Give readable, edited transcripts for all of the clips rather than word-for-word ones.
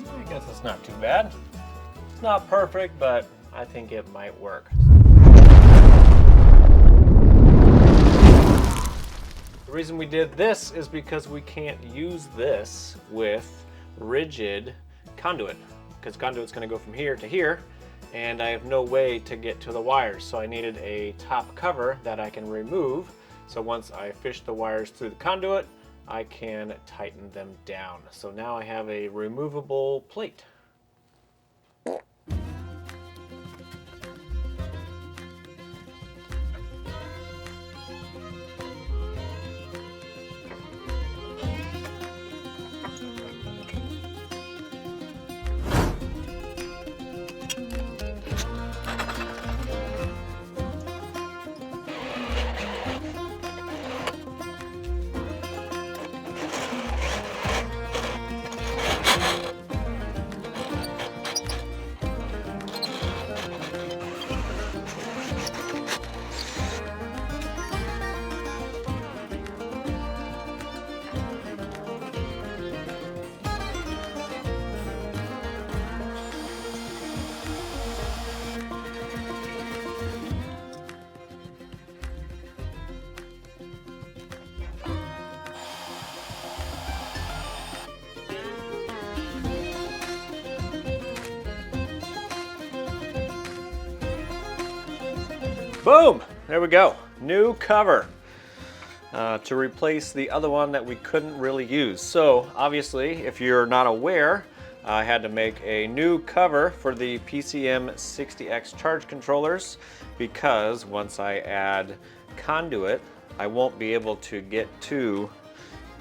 I guess it's not too bad. It's not perfect, but I think it might work. The reason we did this is because we can't use this with rigid conduit, because conduit's going to go from here to here, and I have no way to get to the wires. So I needed a top cover that I can remove. So once I fish the wires through the conduit, I can tighten them down. So now I have a removable plate. Boom! There we go. New cover to replace the other one that we couldn't really use. So obviously, if you're not aware, I had to make a new cover for the PCM60X charge controllers because once I add conduit, I won't be able to get to,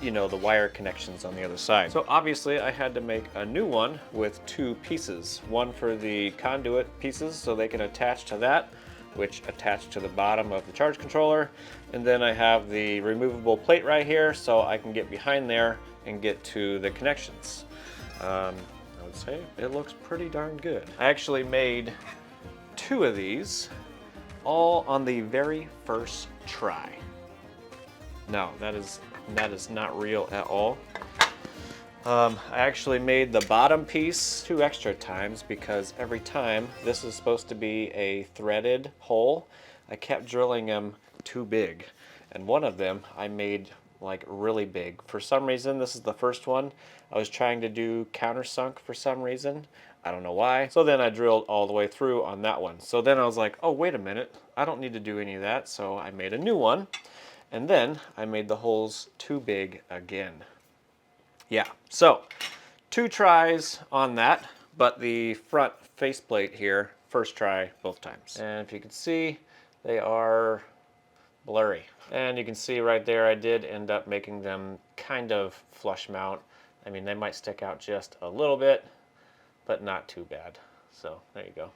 you know, the wire connections on the other side. So obviously I had to make a new one with two pieces. One for the conduit pieces so they can attach to that, which attach to the bottom of the charge controller. And then I have the removable plate right here so I can get behind there and get to the connections. I would say it looks pretty darn good. I actually made two of these all on the very first try. No, that is not real at all. I actually made the bottom piece 2 extra times because every time, this is supposed to be a threaded hole, I kept drilling them too big. And one of them I made like really big. For some reason, this is the first one, I was trying to do countersunk for some reason. I don't know why. So then I drilled all the way through on that one. So then I was like, oh, wait a minute, I don't need to do any of that. So I made a new one. And then I made the holes too big again. Yeah, so 2 tries on that, but the front faceplate here, first try both times. And if you can see, they are blurry. And you can see right there, I did end up making them kind of flush mount. I mean, they might stick out just a little bit, but not too bad. So there you go.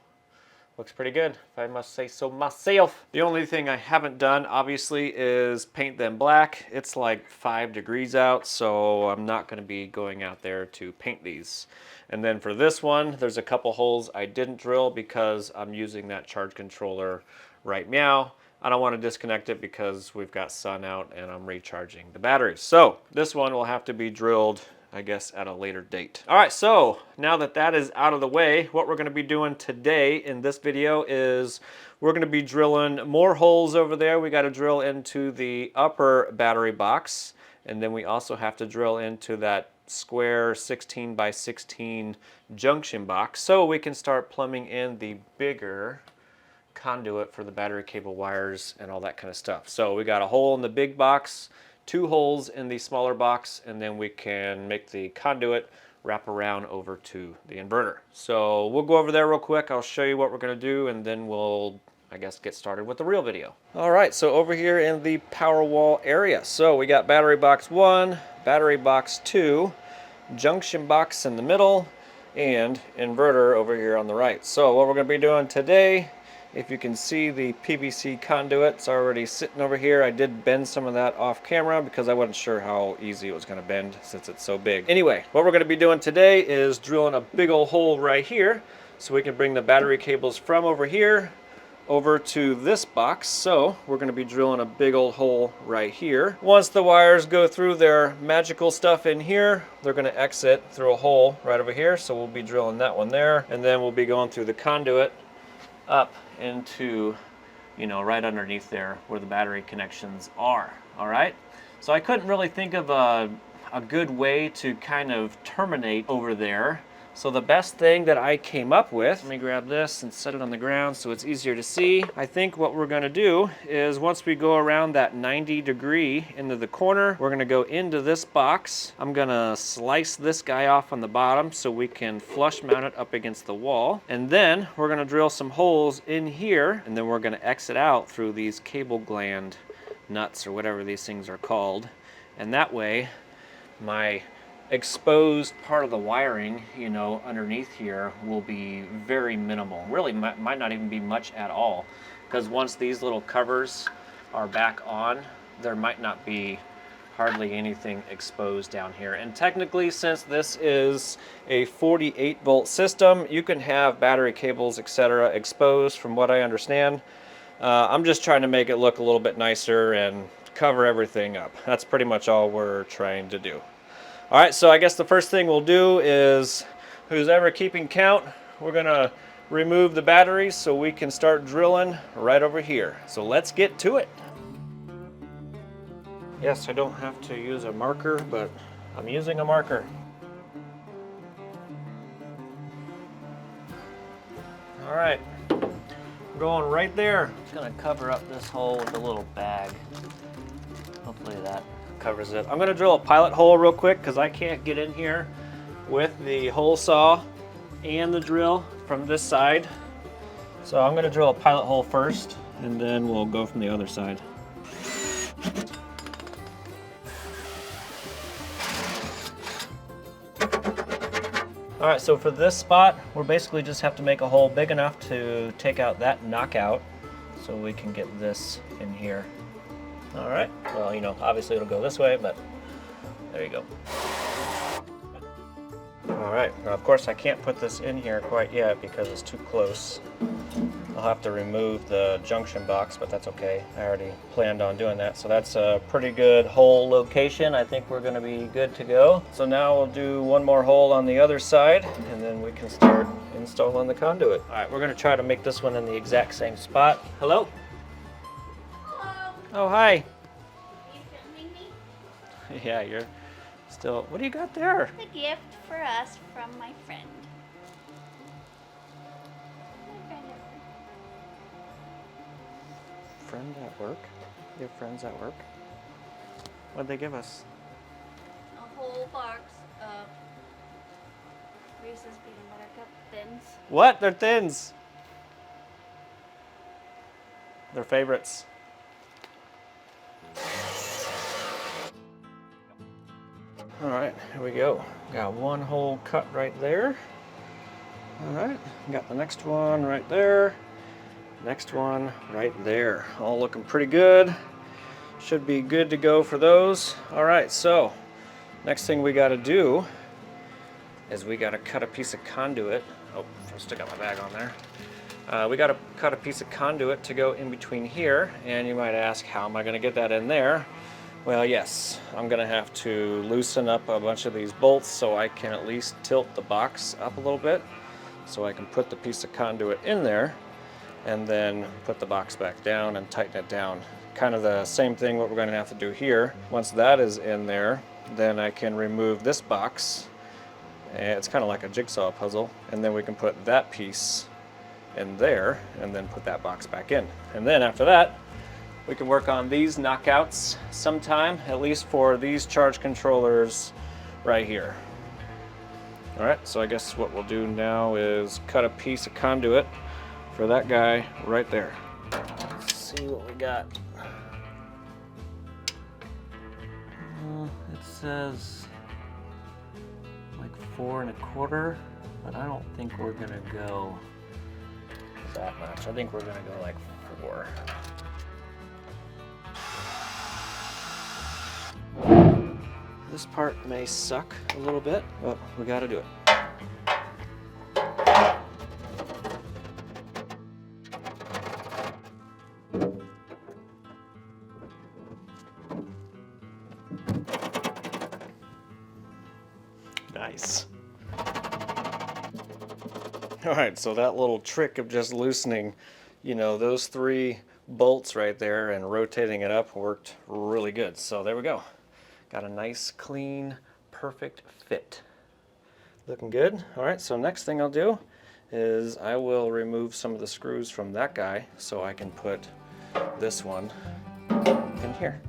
looks pretty good, if I must say so myself. The only thing I haven't done, obviously, is paint them black. It's like 5 degrees out, so I'm not going to be going out there to paint these. And then for this one, there's a couple holes I didn't drill because I'm using that charge controller right now. I don't want to disconnect it because we've got sun out and I'm recharging the batteries. So this one will have to be drilled, I guess, at a later date. All right, so now that that is out of the way, what we're going to be doing today in this video is we're going to be drilling more holes over there. We got to drill into the upper battery box, and then we also have to drill into that square 16 by 16 junction box so we can start plumbing in the bigger conduit for the battery cable wires and all that kind of stuff. So we got a hole in the big box, 2 holes in the smaller box, and then we can make the conduit wrap around over to the inverter. So we'll go over there real quick. I'll show you what we're going to do, and then we'll, I guess, get started with the real video. All right, so over here in the Powerwall area. So we got battery box 1, battery box 2, junction box in the middle, and inverter over here on the right. So what we're going to be doing today, if you can see the PVC conduit, it's already sitting over here. I did bend some of that off camera because I wasn't sure how easy it was going to bend since it's so big. Anyway, what we're going to be doing today is drilling a big old hole right here so we can bring the battery cables from over here over to this box. So we're going to be drilling a big old hole right here. Once the wires go through their magical stuff in here, they're going to exit through a hole right over here. So we'll be drilling that one there, and then we'll be going through the conduit up into, you know, right underneath there where the battery connections are. All right, so I couldn't really think of a good way to kind of terminate over there. So the best thing that I came up with, let me grab this and set it on the ground so it's easier to see. I think what we're going to do is once we go around that 90-degree into the corner, we're going to go into this box. I'm going to slice this guy off on the bottom so we can flush mount it up against the wall. And then we're going to drill some holes in here, and then we're going to exit out through these cable gland nuts or whatever these things are called. And that way, my exposed part of the wiring, you know, underneath here will be very minimal. Really might not even be much at all, because once these little covers are back on, there might not be hardly anything exposed down here. And technically, since this is a 48-volt system, you can have battery cables, etc., exposed from what I understand. I'm just trying to make it look a little bit nicer and cover everything up. That's pretty much all we're trying to do. All right, so I guess the first thing we'll do is, who's ever keeping count, we're gonna remove the batteries so we can start drilling right over here. So let's get to it. Yes, I don't have to use a marker, but I'm using a marker. All right, we're going right there. Just gonna cover up this hole with a little bag. Hopefully that covers it. I'm going to drill a pilot hole real quick because I can't get in here with the hole saw and the drill from this side. So I'm going to drill a pilot hole first, and then we'll go from the other side. All right, so for this spot, we'll basically just have to make a hole big enough to take out that knockout so we can get this in here. All right, well, you know, obviously it'll go this way, but there you go. All right, now of course I can't put this in here quite yet because it's too close. I'll have to remove the junction box, but that's okay. I already planned on doing that. So that's a pretty good hole location. I think we're gonna be good to go. So now we'll do one more hole on the other side, and then we can start installing the conduit. All right, we're gonna try to make this one in the exact same spot. Hello? Oh, hi. Are you filming me? Yeah, you're still... What do you got there? A gift for us from my friend. Friend at work? You have friends at work? What'd they give us? A whole box of Reese's Peanut Butter Cup Thins. What? They're Thins. They're favorites. All right, here we go. Got one hole cut right there. All right, got the next one right there. Next one right there. All looking pretty good. Should be good to go for those. All right, so next thing we got to do is we got to cut a piece of conduit. Oh, still got my bag on there. We got to cut a piece of conduit to go in between here, and you might ask, how am I going to get that in there? Well, yes, I'm going to have to loosen up a bunch of these bolts so I can at least tilt the box up a little bit so I can put the piece of conduit in there and then put the box back down and tighten it down. Kind of the same thing what we're going to have to do here. Once that is in there, then I can remove this box. It's kind of like a jigsaw puzzle, and then we can put that piece in there and then put that box back in. And then after that, we can work on these knockouts sometime, at least for these charge controllers right here. All right, so I guess what we'll do now is cut a piece of conduit for that guy right there. Let's see what we got. It says like 4 1/4, but I don't think we're gonna go that much. I think we're gonna go like 4. This part may suck a little bit, but we gotta do it. Nice. All right, so that little trick of just loosening, you know, those 3 bolts right there and rotating it up worked really good. So there we go. Got a nice, clean, perfect fit. Looking good. All right, so next thing I'll do is I will remove some of the screws from that guy so I can put this one in here.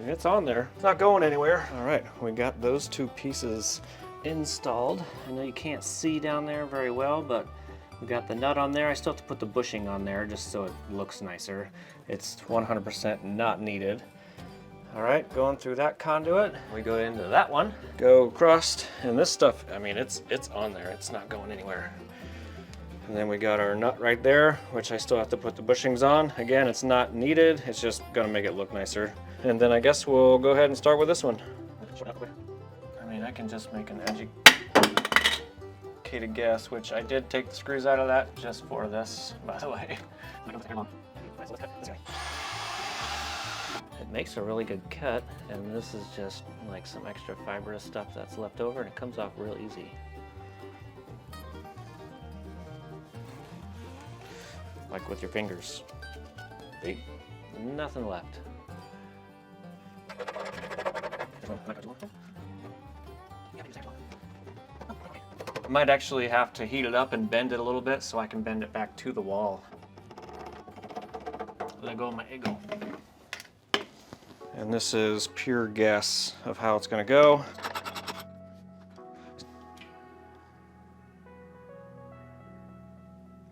It's on there. It's not going anywhere. All right, we got those 2 pieces installed. I know you can't see down there very well, but we got the nut on there. I still have to put the bushing on there just so it looks nicer. It's 100% not needed. All right, going through that conduit. We go into that one, go across, and this stuff, I mean, it's on there. It's not going anywhere. And then we got our nut right there, which I still have to put the bushings on. Again, it's not needed. It's just gonna make it look nicer. And then I guess we'll go ahead and start with this one. I mean, I can just make an educated guess, which I did take the screws out of that just for this, by the way. It makes a really good cut, and this is just like some extra fibrous stuff that's left over, and it comes off real easy. Like with your fingers. See? Nothing left. I might actually have to heat it up and bend it a little bit so I can bend it back to the wall. Let go of my eagle. And this is pure guess of how it's going to go.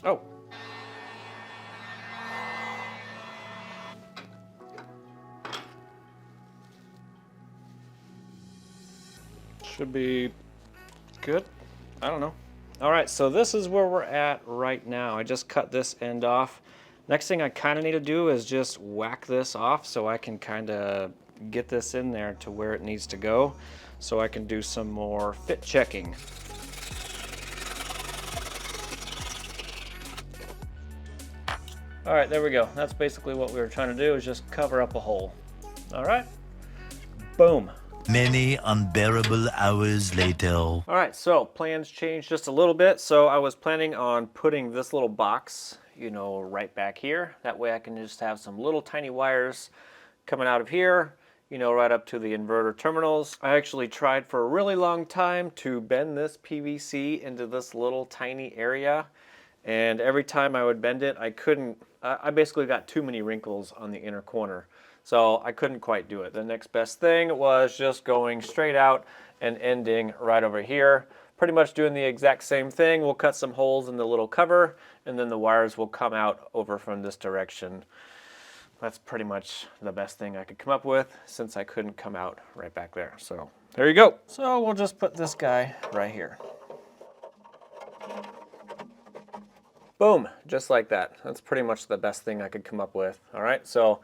Oh. Should be good. I don't know. All right, so this is where we're at right now. I just cut this end off. Next thing I kind of need to do is just whack this off so I can kind of get this in there to where it needs to go so I can do some more fit checking. All right, there we go. That's basically what we were trying to do, is just cover up a hole. All right, boom. Many unbearable hours later. All right, so plans changed just a little bit. So I was planning on putting this little box, you know, right back here. That way I can just have some little tiny wires coming out of here, you know, right up to the inverter terminals. I actually tried for a really long time to bend this PVC into this little tiny area. And every time I would bend it, I couldn't, I basically got too many wrinkles on the inner corner. So I couldn't quite do it. The next best thing was just going straight out and ending right over here. pretty much doing the exact same thing. We'll cut some holes in the little cover, and then the wires will come out over from this direction. That's pretty much the best thing I could come up with, since I couldn't come out right back there. So there you go. So we'll just put this guy right here. Boom, just like that. That's pretty much the best thing I could come up with. All right, so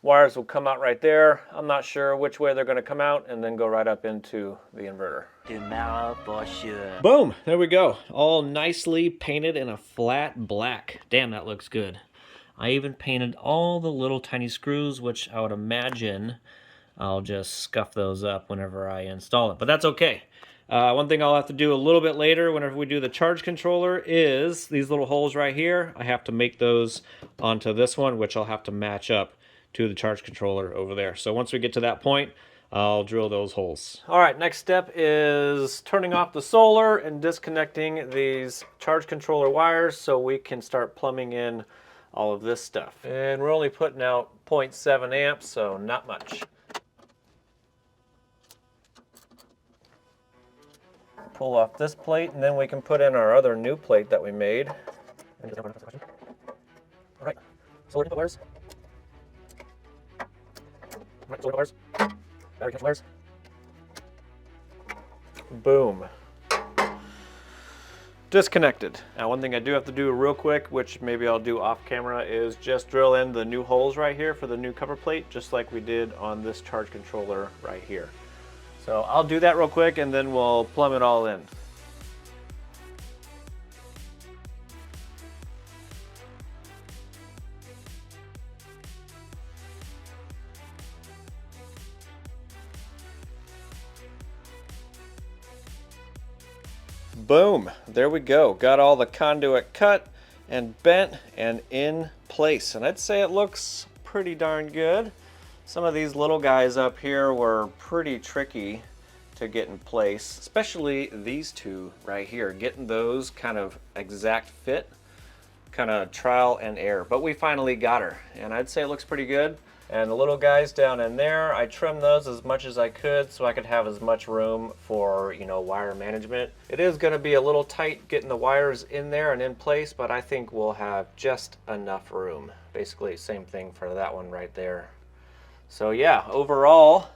wires will come out right there. I'm not sure which way they're gonna come out, and then go right up into the inverter. Tomorrow for sure. Boom, there we go. All nicely painted in a flat black. Damn, that looks good. I even painted all the little tiny screws, which I would imagine I'll just scuff those up whenever I install it, but that's okay. One thing I'll have to do a little bit later whenever we do the charge controller is these little holes right here. I have to make those onto this one, which I'll have to match up to the charge controller over there. So once we get to that point, I'll drill those holes. All right, next step is turning off the solar and disconnecting these charge controller wires so we can start plumbing in all of this stuff. And we're only putting out 0.7 amps, so not much. Pull off this plate, and then we can put in our other new plate that we made. All right, solar input wires. All right, solar input wires. Battery connection wires. Boom. Disconnected. Now, one thing I do have to do real quick, which maybe I'll do off camera, is just drill in the new holes right here for the new cover plate, just like we did on this charge controller right here. So I'll do that real quick, and then we'll plumb it all in. Boom, there we go. Got all the conduit cut and bent and in place. And I'd say it looks pretty darn good. Some of these little guys up here were pretty tricky to get in place, especially these two right here. Getting those kind of exact fit, kind of trial and error. But we finally got her, and I'd say it looks pretty good. And the little guys down in there, I trimmed those as much as I could so I could have as much room for, you know, wire management. It is going to be a little tight getting the wires in there and in place, but I think we'll have just enough room. Basically, same thing for that one right there. So yeah, overall,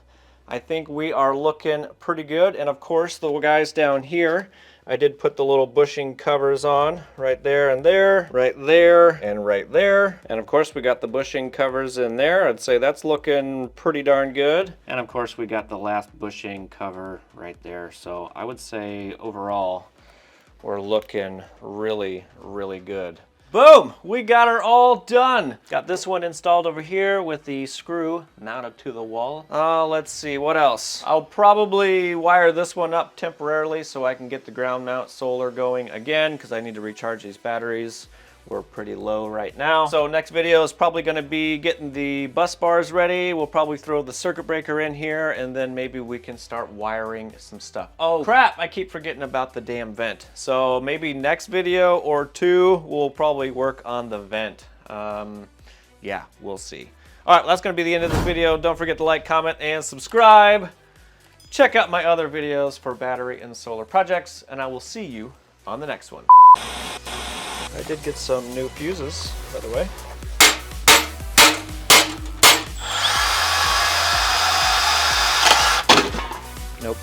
I think we are looking pretty good. And of course, the guys down here, I did put the little bushing covers on right there and there, right there and right there. And of course, we got the bushing covers in there. I'd say that's looking pretty darn good. And of course, we got the last bushing cover right there. So I would say overall, we're looking really, really good. Boom! We got her all done. Got this one installed over here with the screw mounted to the wall. Let's see, what else? I'll probably wire this one up temporarily so I can get the ground mount solar going again, because I need to recharge these batteries. We're pretty low right now. So next video is probably going to be getting the bus bars ready. We'll probably throw the circuit breaker in here, and then maybe we can start wiring some stuff. Oh crap, I keep forgetting about the damn vent. So maybe next video or two, we'll probably work on the vent. Yeah, we'll see. All right, well, that's going to be the end of this video. Don't forget to like, comment, and subscribe. Check out my other videos for battery and solar projects, and I will see you on the next one. I did get some new fuses, by the way. Nope.